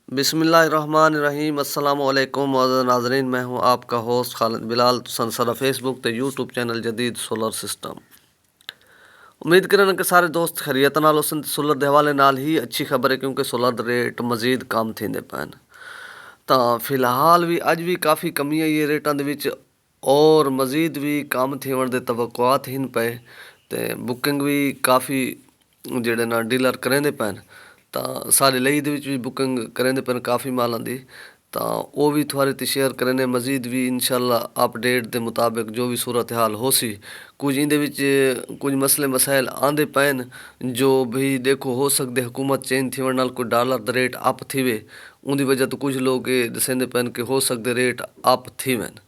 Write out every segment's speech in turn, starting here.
बिस्मिल्लाहिर्रहमानिर्रहीम अस्सलाम वालेकुम मोअज़्ज़ज़ नाज़रीन, मैं हूँ आपका होस्ट खालिद बिलाल। संसरा फेसबुक ते यूट्यूब चैनल जदीद सोलर सिस्टम। उम्मीद करन कि सारे दोस्त खैरियत नाल होसन। सोलर दे हवाले नाल ही अच्छी खबर है क्योंकि सोलर दे रेट मज़ीद कम थींदे पैन। ਤਾਂ ਫਿਲਹਾਲ ਵੀ ਅੱਜ ਵੀ ਕਾਫੀ ਕਮੀ ਆਈ ਹੈ ਰੇਟਾਂ ਦੇ ਵਿੱਚ ਔਰ ਮਜ਼ੀਦ ਵੀ ਕੰਮ ਥੀਵਣ ਦੇ ਤਵੱਕੁਆਤ ਹਨ ਪਏ ਅਤੇ ਬੁਕਿੰਗ ਵੀ ਕਾਫੀ ਜਿਹੜੇ ਨਾ ਡੀਲਰ ਕਰਿੰਦੇ ਪੈਣ। ਤਾਂ ਸਾਡੇ ਲਈ ਦੇ ਵਿੱਚ ਵੀ ਬੁਕਿੰਗ ਕਰਿੰਦੇ ਪੈਣ ਕਾਫੀ ਮਾਲਾਂ ਦੀ, ਤਾਂ ਉਹ ਵੀ ਤੁਹਾਡੇ ਤੇ ਸ਼ੇਅਰ ਕਰਨੇ ਮਜ਼ੀਦ ਵੀ ਇਨਸ਼ਾਅੱਲਾ ਅਪਡੇਟ ਦੇ ਮੁਤਾਬਿਕ ਜੋ ਵੀ ਸੂਰਤ ਹਾਲ ਹੋ ਸੀ। ਕੁਝ ਇਹਦੇ ਵਿੱਚ ਕੁਝ ਮਸਲੇ ਮਸਾਇਲ ਆਂਦੇ ਪੈਣ ਜੋ ਵੀ ਦੇਖੋ ਹੋ ਸਕਦੇ हुकूमत चेंज थी नाल कोई डॉलर द रेट अप थी वे, उनकी वजह तो कुछ लोग ये दसेंदे पैन कि हो सकते रेट अप थी वैन,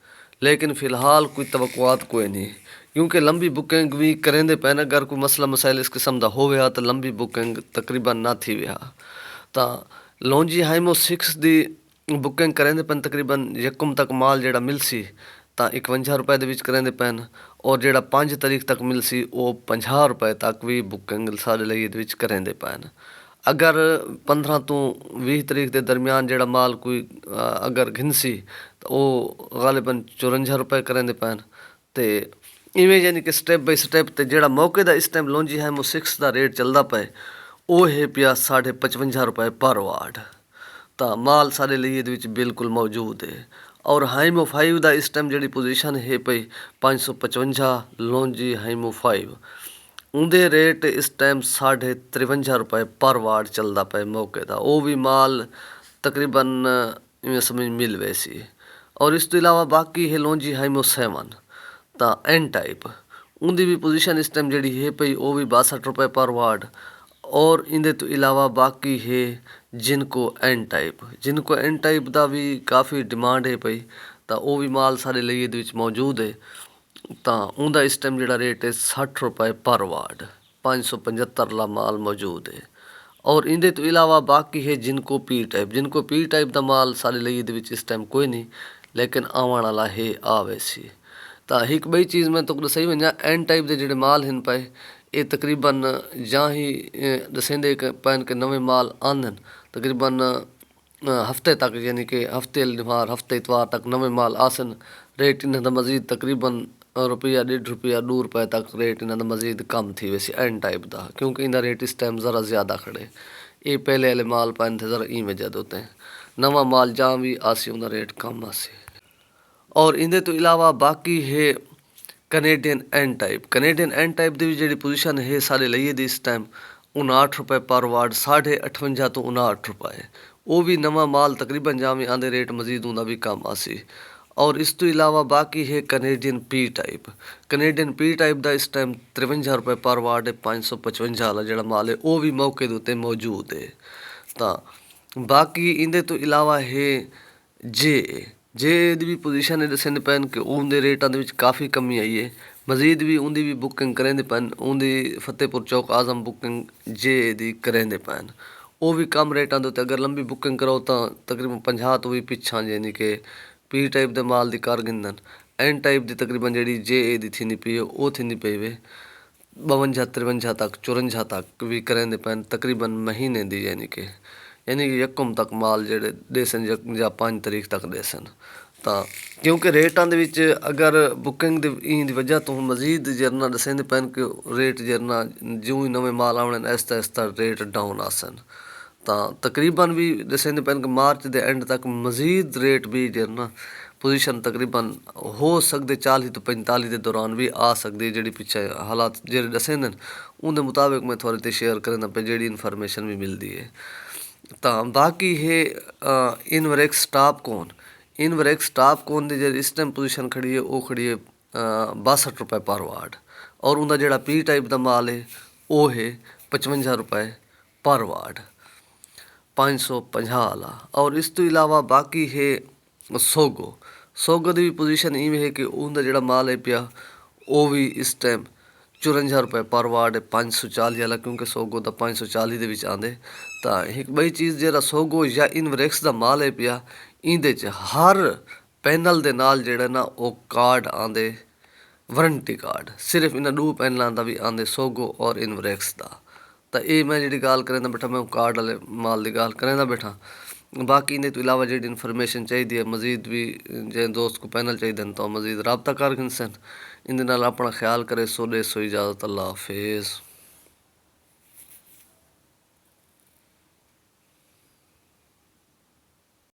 लेकिन फ़िलहाल कोई तवक्कुआत कोई नहीं क्योंकि लंबी बुकिंग भी करेंदे पैन। अगर कोई मसला मसाइल इस किस्म का हो गया तो लंबी बुकिंग तकरीबन ना थी विहा। तो लॉन्जी हाइमो 6 ਦੀ ਬੁਕਿੰਗ ਕਰਿੰਦੇ ਪੈਣ ਤਕਰੀਬਨ ਯਕਮ ਤੱਕ ਮਾਲ ਜਿਹੜਾ ਮਿਲ ਸੀ ਤਾਂ 51 ਰੁਪਏ ਦੇ ਵਿੱਚ ਕਰਿੰਦੇ ਪੈਣ, ਔਰ ਜਿਹੜਾ 5 ਤਰੀਕ ਤੱਕ ਮਿਲ ਸੀ ਉਹ 50 ਰੁਪਏ ਤੱਕ ਵੀ ਬੁਕਿੰਗ ਸਾਡੇ ਲਈ ਇਹਦੇ ਵਿੱਚ ਕਰਿੰਦੇ ਪੈਣ। ਅਗਰ 15 ਤੋਂ 20 ਤਰੀਕ ਦੇ ਦਰਮਿਆਨ ਜਿਹੜਾ ਮਾਲ ਕੋਈ ਅਗਰ ਘਿੰਸੀ ਤਾਂ ਉਹ ਗਾਲਿਬਨ 54 ਰੁਪਏ ਕਰਿੰਦੇ ਪੈਣ। ਅਤੇ ਇਵੇਂ ਯਾਨੀ ਕਿ ਸਟੈਪ ਬਾਈ ਸਟੈਪ ਤੇ ਜਿਹੜਾ ਮੌਕੇ ਦਾ ਇਸ ਟਾਈਮ ਲੌਂਜੀ ਹਾਈਮੋ 6 ਦਾ ਰੇਟ ਚੱਲਦਾ ਪਏ ਉਹ ਹੈ ਪਿਆ 55 ਰੁਪਏ ਪਰ ਵਾਟ। ਤਾਂ ਮਾਲ ਸਾਡੇ ਲਈ ਇਹਦੇ ਵਿੱਚ ਬਿਲਕੁਲ ਮੌਜੂਦ ਹੈ। ਔਰ ਹਾਈਮੋ 5 ਦਾ ਇਸ ਟਾਈਮ ਜਿਹੜੀ ਪੋਜੀਸ਼ਨ ਹੈ ਪਈ 555 ਲੌਂਜੀ ਹਾਈਮੋ 5 ਉਹਦੇ ਰੇਟ ਇਸ ਟਾਈਮ 53 ਰੁਪਏ ਪਰ ਵਾਟ ਚੱਲਦਾ ਪਿਆ ਮੌਕੇ ਦਾ। ਉਹ ਵੀ ਮਾਲ ਤਕਰੀਬਨ ਇਵੇਂ ਸਮਝ ਮਿਲ ਵੇ ਸੀ। ਔਰ ਇਸ ਤੋਂ ਇਲਾਵਾ ਬਾਕੀ ਹੈ ਲੌਂਜੀ ਹਾਈਮੋ 7 ਤਾਂ ਐਨ ਟਾਈਪ ਉਹਦੀ ਵੀ ਪੋਜੀਸ਼ਨ ਇਸ ਟਾਈਮ ਜਿਹੜੀ ਹੈ ਪਈ ਉਹ ਵੀ 62 ਰੁਪਏ ਪਰ ਵਾਟ। ਔਰ ਇਹਦੇ ਤੋਂ ਇਲਾਵਾ ਬਾਕੀ ਹੈ ਜਿਨਕੋ ਐਨ ਟਾਈਪ ਦਾ ਵੀ ਕਾਫੀ ਡਿਮਾਂਡ ਹੈ ਪਈ, ਤਾਂ ਉਹ ਵੀ ਮਾਲ ਸਾਡੇ ਲਈ ਇਹਦੇ ਵਿੱਚ ਮੌਜੂਦ ਹੈ। ਤਾਂ ਉਹਦਾ ਇਸ ਟਾਈਮ ਜਿਹੜਾ ਰੇਟ ਹੈ 60 ਰੁਪਏ ਪਰ ਵਾਟ, 575 ਲਾ ਮਾਲ ਮੌਜੂਦ ਹੈ। ਔਰ ਇਹਦੇ ਤੋਂ ਇਲਾਵਾ ਬਾਕੀ ਹੈ ਜਿਨਕੋ ਪੀ ਟਾਈਪ ਦਾ ਮਾਲ ਸਾਡੇ ਲਈ ਇਹਦੇ ਵਿੱਚ ਇਸ ਟਾਈਮ ਕੋਈ ਨਹੀਂ, ਲੇਕਿਨ ਆਉਣ ਵਾਲਾ ਹੈ ਆਵੇ ਸੀ। ਤਾਂ ਇੱਕ ਬਈ ਚੀਜ਼ ਮੈਂ ਤੁਹਾਨੂੰ ਸਹੀ ਵੰਜਾਂ, ਐਨ ਟਾਈਪ ਦੇ ਜਿਹੜੇ ਮਾਲ ਹਨ ਪਏ ਇਹ ਤਕਰੀਬਨ ਜਾਂ ਹੀ ਦਸੇਂਦੇ ਪੈਣ ਕਿ ਨਵੇਂ ਮਾਲ ਆਂਦਨ ਤਕਰੀਬਨ ਹਫਤੇ ਤੱਕ ਯਾਨੀ ਕਿ ਹਫਤੇ ਇਤਵਾਰ ਤੱਕ ਨਵੇਂ ਮਾਲ ਆਸਨ। ਰੇਟ ਇਹਨਾਂ ਦਾ ਮਜ਼ੀਦ ਤਕਰੀਬਨ ਰੁਪਈਆ 1.5 ਰੁਪਈਆ 2 ਰੁਪਏ ਤੱਕ ਰੇਟ ਇਹਨਾਂ ਦਾ ਮਜ਼ੀਦ ਕਮ ਥੀ ਵੈਸੇ ਐਨ ਟਾਈਪ ਦਾ, ਕਿਉਂਕਿ ਇਹਦਾ ਰੇਟ ਇਸ ਟਾਈਮ ਜ਼ਰਾ ਜ਼ਿਆਦਾ ਖੜੇ। ਇਹ ਪਹਿਲੇ ਵਾਲੇ ਮਾਲ ਪੈਣ ਥੇ ਜ਼ਰਾ ਇਵੇਂ ਜਦੋਂ ਤੇ ਨਵਾਂ ਮਾਲ ਜਾਂ ਵੀ ਆਸੀ ਉਹਦਾ ਰੇਟ ਕਮ ਆਸੀ। ਔਰ ਇਹਦੇ ਤੋਂ ਇਲਾਵਾ ਬਾਕੀ ਹੈ ਕੈਨੇਡੀਅਨ ਐਨ ਟਾਈਪ ਦੀ ਵੀ ਜਿਹੜੀ ਪੋਜੀਸ਼ਨ ਹੈ ਸਾਡੇ ਲਈ ਦੀ ਇਸ ਟਾਈਮ 59 ਰੁਪਏ ਪਰ ਵਾਟ, 58 ਤੋਂ 59 ਰੁਪਏ। ਉਹ ਵੀ ਨਵਾਂ ਮਾਲ ਤਕਰੀਬਨ ਜਾਵੇਂ ਆਂਦੇ ਰੇਟ ਮਜ਼ੀਦ ਹੁੰਦਾ ਵੀ ਕਮ ਆਸੀ। ਔਰ ਇਸ ਤੋਂ ਇਲਾਵਾ ਬਾਕੀ ਹੈ ਕੈਨੇਡੀਅਨ ਪੀ ਟਾਈਪ ਦਾ ਇਸ ਟਾਈਮ 53 ਰੁਪਏ ਪਰ ਵਾਟ ਹੈ, 555 ਵਾਲਾ ਜਿਹੜਾ ਮਾਲ ਹੈ ਉਹ ਵੀ ਮੌਕੇ ਦੇ ਉੱਤੇ ਮੌਜੂਦ ਹੈ। ਤਾਂ ਬਾਕੀ ਇਹਦੇ ਤੋਂ ਇਲਾਵਾ ਹੈ ਜੇ ਦੀ ਵੀ ਪੋਜੀਸ਼ਨ ਹੈ ਦੱਸਣ ਪੈਣ ਕਿ ਉਹਦੇ ਰੇਟਾਂ ਦੇ ਵਿੱਚ ਕਾਫੀ ਕਮੀ ਆਈ ਹੈ। ਮਜ਼ੀਦ ਵੀ ਉਹਦੀ ਵੀ ਬੁਕਿੰਗ ਕਰਿੰਦੇ ਪੈਣ, ਉਹਦੀ ਫਤਿਹਪੁਰ ਚੌਕ ਆਜ਼ਮ ਬੁਕਿੰਗ ਜੇ ਦੀ ਕਰਿੰਦੇ ਪੈਣ। ਉਹ ਵੀ ਕਮ ਰੇਟਾਂ ਦੇ ਉੱਤੇ ਅਗਰ ਲੰਬੀ ਬੁਕਿੰਗ ਕਰੋ ਤਾਂ ਤਕਰੀਬਨ 50 ਤੋਂ ਵੀ ਪਿੱਛਾਂ ਯਾਨੀ ਕਿ ਪੀ ਟਾਈਪ ਦੇ ਮਾਲ ਦੀ ਕਰ ਗਿੰਦਨ। ਐਨ ਟਾਈਪ ਦੀ ਤਕਰੀਬਨ ਜਿਹੜੀ ਜੇ ਦੀ ਥੀਂਦੀ ਪਈ ਉਹ ਥੀਂਦੀ ਪਈ ਵੇ 52 53 ਤੱਕ 54 ਤੱਕ ਵੀ ਕਰਿੰਦੇ ਪੈਣ ਤਕਰੀਬਨ ਮਹੀਨੇ ਦੀ, ਯਾਨੀ ਕਿ ਯਕਮ ਤੱਕ ਮਾਲ ਜਿਹੜੇ ਦੇਸਨ ਜਾਂ 5 ਤਰੀਕ ਤੱਕ ਦੇਸਨ। ਤਾਂ ਕਿਉਂਕਿ ਰੇਟਾਂ ਦੇ ਵਿੱਚ ਅਗਰ ਬੁਕਿੰਗ ਦੀ ਵਜ੍ਹਾ ਤੋਂ ਮਜ਼ੀਦ ਜਰਨਾ ਦਸੇਂਦੇ ਪੈਣ ਕਿ ਰੇਟ ਜਰਨਾ ਜਿਉਂ ਹੀ ਨਵੇਂ ਮਾਲ ਆਉਣੇ ਆਹਿਸਤਾ ਰੇਟ ਡਾਊਨ ਆਸਨ। ਤਾਂ ਤਕਰੀਬਨ ਵੀ ਦਸੇਂਦੇ ਪੈਣ ਕਿ ਮਾਰਚ ਦੇ ਐਂਡ ਤੱਕ ਮਜ਼ੀਦ ਰੇਟ ਵੀ ਜਰਨਾ ਪੋਜੀਸ਼ਨ ਤਕਰੀਬਨ ਹੋ ਸਕਦੇ 40 ਤੋਂ 45 ਦੇ ਦੌਰਾਨ ਵੀ ਆ ਸਕਦੀ। ਜਿਹੜੀ ਪਿੱਛੇ ਹਾਲਾਤ ਜਿਹੜੇ ਦਸੇਂਦੇ ਉਹਦੇ ਮੁਤਾਬਿਕ ਮੈਂ ਤੁਹਾਡੇ ਤੇ ਸ਼ੇਅਰ ਕਰਨਾ ਪਿਆ ਜਿਹੜੀ ਇਨਫੋਰਮੇਸ਼ਨ ਵੀ ਮਿਲਦੀ ਹੈ। ਤਾਂ ਬਾਕੀ ਹੈ ਇਨਵਰੈਕਸ ਟਾਪਕੋਨ ਦੀ ਜਿਹੜੀ ਇਸ ਟਾਈਮ ਪੋਜੀਸ਼ਨ ਖੜੀ ਹੈ ਉਹ ਖੜੀ ਹੈ 62 ਰੁਪਏ ਪਰ ਵਾਟ। ਔਰ ਉਹਦਾ ਜਿਹੜਾ ਪੀ ਟਾਈਪ ਦਾ ਮਾਲ ਹੈ ਉਹ ਹੈ 55 ਰੁਪਏ ਪਰ ਵਾਟ, 550 ਵਾਲਾ। ਔਰ ਇਸ ਤੋਂ ਇਲਾਵਾ ਬਾਕੀ ਹੈ ਸੋਗੋ ਦੀ ਵੀ ਪੋਜੀਸ਼ਨ ਇਵੇਂ ਹੈ ਕਿ ਉਹਦਾ ਜਿਹੜਾ ਮਾਲ ਹੈ ਪਿਆ ਉਹ ਵੀ ਇਸ ਟਾਈਮ 54 ਰੁਪਏ ਪਰ ਵਾਟ ਹੈ, 540 ਵਾਲਾ, ਕਿਉਂਕਿ ਸੋਗੋ ਦਾ 540 ਦੇ ਵਿੱਚ ਆਉਂਦੇ। ਤਾਂ ਇੱਕ ਬਈ ਚੀਜ਼ ਜਿਹੜਾ ਸੋਗੋ ਜਾਂ ਇਨਵਰੈਕਸ ਦਾ ਮਾਲ ਹੈ ਪਿਆ ਇਹਦੇ 'ਚ ਹਰ ਪੈਨਲ ਦੇ ਨਾਲ ਜਿਹੜਾ ਨਾ ਉਹ ਕਾਰਡ ਆਉਂਦੇ, ਵਾਰੰਟੀ ਕਾਰਡ ਸਿਰਫ ਇਹਨਾਂ 2 ਪੈਨਲਾਂ ਦਾ ਵੀ ਆਉਂਦੇ ਸੋਗੋ ਔਰ ਇਨਵਰੈਕਸ ਦਾ। ਤਾਂ ਇਹ ਮੈਂ ਜਿਹੜੀ ਗੱਲ ਕਰਾਂ ਬੈਠਾ ਮੈਂ ਕਾਰਡ ਵਾਲੇ ਮਾਲ ਦੀ ਗੱਲ ਕਰਾਂ ਬੈਠਾ। बाकी इन्हें तो इलावा जी इन्फॉर्मेशन चाहिए मजीद भी जे दोस्त को पैनल चाहिए तो मजीद रबता कर सन इन अपना ख्याल करे। सो दे सो इजाज़त। अल्लाह हाफिज़।